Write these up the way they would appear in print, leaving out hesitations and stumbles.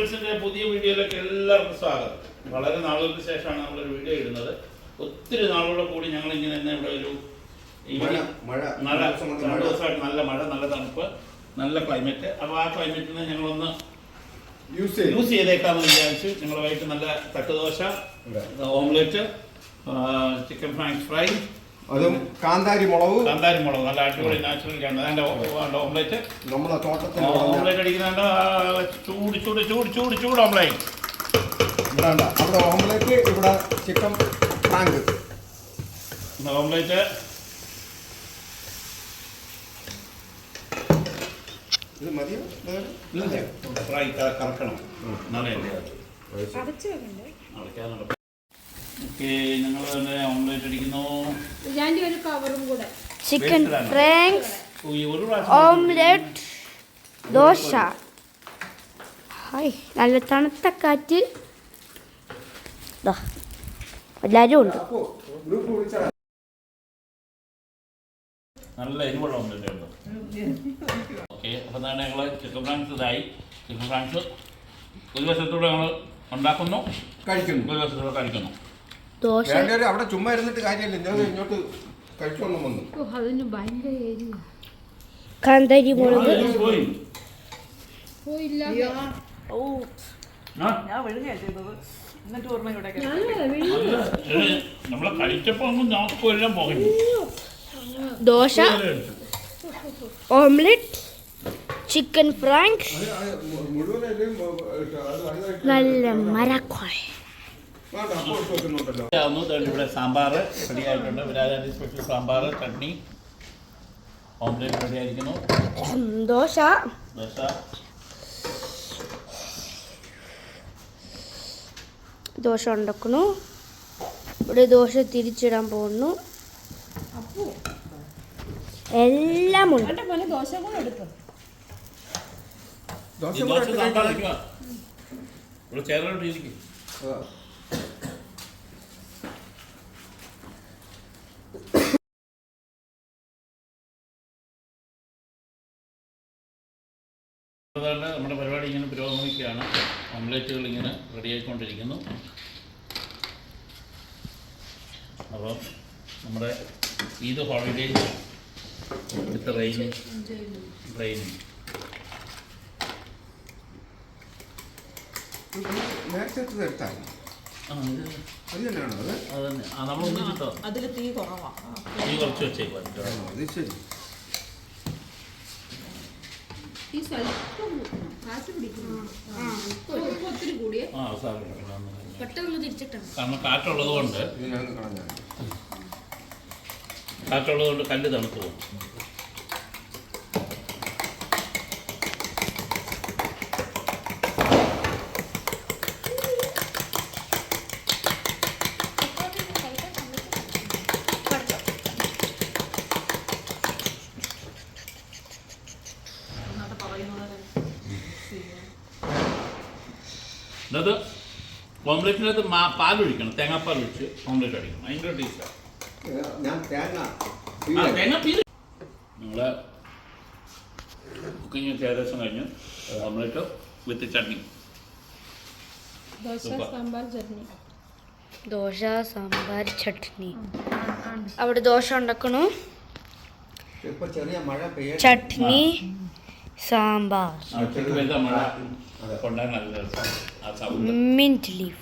ട്രാവൽസിന്റെ പുതിയ വീഡിയോയിലേക്ക് എല്ലാവർക്കും സ്വാഗതം. വളരെ നാളുകൾക്ക് ശേഷമാണ് നമ്മളൊരു വീഡിയോ ഇടുന്നത്. ഒത്തിരി നാളുകളെ കൂടി ഞങ്ങൾ ഇങ്ങനെ തന്നെ ഇവിടെ ഒരു രണ്ട് ദിവസമായിട്ട് നല്ല മഴ, നല്ല തണുപ്പ്, നല്ല ക്ലൈമറ്റ്. അപ്പോൾ ആ ക്ലൈമറ്റിന് ഞങ്ങളൊന്ന് യൂസ് ചെയ്തേക്കാമെന്ന് വിചാരിച്ചു. ഞങ്ങളുമായിട്ട് നല്ല തട്ടുദോശ, ഓംലെറ്റ്, ചിക്കൻ ഫ്രാങ്ക് ഫ്രൈ, അതും കാന്താരി മുളക് നല്ല അടിപൊളി നാച്ചുറൽ ഓംലെറ്റ്. നമ്മളെ തോട്ടത്തിൽ ഓംലെറ്റ് അടിക്കുന്നുണ്ട്. ചൂട് ഓംലെറ്റ്. അവിടെ ഓംലെറ്റ്, ഇവിടെ ചിക്കൻ ഫ്രാങ്ക് ഓംലെറ്റ്. ഇത് മതിയോ? ഫ്രൈ കറക്കണം. ഞങ്ങൾ തന്നെ ഓംലെറ്റ് അടിക്കുന്നു. Chicken Franks, omelette, dosa. Hi, നല്ല തണുത്ത കാറ്റ്. എല്ലാവരും ഉണ്ട്. നല്ല എരിവുള്ള ഓംലെറ്റ് ഉണ്ട്. ഓക്കെ, അപ്പം തന്നെ ഞങ്ങൾ ചിക്കൻ ഫ്രാങ്ക്സ് ഇതായി. ചിക്കൻ ഫ്രാങ്ക്സ് ഒരു വശത്തൂടെ ഞങ്ങൾ ഉണ്ടാക്കുന്നു, കഴിക്കുന്നു. ഒരു വശത്തൂടെ കഴിക്കുന്നു. ദോശ അവിടെ ചുമ്മാ ഇരുന്നിട്ട് കാര്യമില്ല, ഞാൻ ഇങ്ങോട്ട് കഴിച്ചോണം വന്നു. കാന്താരി മുളക്. നമ്മളെ കഴിച്ചപ്പോ നാക്കും എല്ലാം പോകുന്നു. ദോശ, ഓംലെറ്റ്, ചിക്കൻ ഫ്രാങ്ക്സ്, നല്ല മരക്കോഴ. ഇവിടെ സാമ്പാർ റെഡി ആയിട്ടുണ്ട്. വിരാജാന്റി special sambar, chutney, omelette ready ആയിരിക്കുന്നു. ദോശ ദോശ ഉണ്ടാക്കുന്നു. ഇവിടെ ദോശ തിരിച്ചിടാൻ പോകുന്നു. എല്ലാം ഉണ്ട്. ചേർന്നോട്ട് ഇരിക്കും. നമ്മുടെ പരിപാടി ഇങ്ങനെ പുരോഗമിക്കുകയാണ്. ഓംലെറ്റുകൾ ഇങ്ങനെ റെഡി ആയിക്കൊണ്ടിരിക്കുന്നു. അപ്പോൾ നമ്മുടെ ഈദ് ഹോളിഡേ വിത്ത് റെയിനിങ്. നേരത്തെ എടുത്താൽ അത് തന്നെയാണോ? അത് തന്നെ. നമ്മൾ ഒന്നിച്ചിട്ടോ, അതിൽ തീ കുറവാണ്, തീ കുറച്ച് വെച്ചേക്കും. അത് ശരി. കാരണം കാറ്റുള്ളത് കൊണ്ട് കല്ല് തണുത്ത് പോകും. അത് ഓംലെറ്റിനകത്ത് പാലൊഴിക്കണം, തേങ്ങാപ്പാൽ ഒഴിച്ച് ഓംലെറ്റ് അടിക്കണം. ഭയങ്കര ടേസ്റ്റാണ്. തേങ്ങാപ്പീര് നിങ്ങളെ കുക്കിങ് ഏകദേശം കഴിഞ്ഞ് ഓംലെറ്റ് വിത്ത് ചട്നി. ദോശ, സാമ്പാർ, ചട്നി. അവിടെ ദോശ ഉണ്ടാക്കണു, ചട്നി, സാമ്പാർ, മിന്റ് ലീഫ്.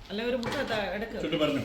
അല്ല ഒരു മുട്ട എടുക്കും. പറഞ്ഞു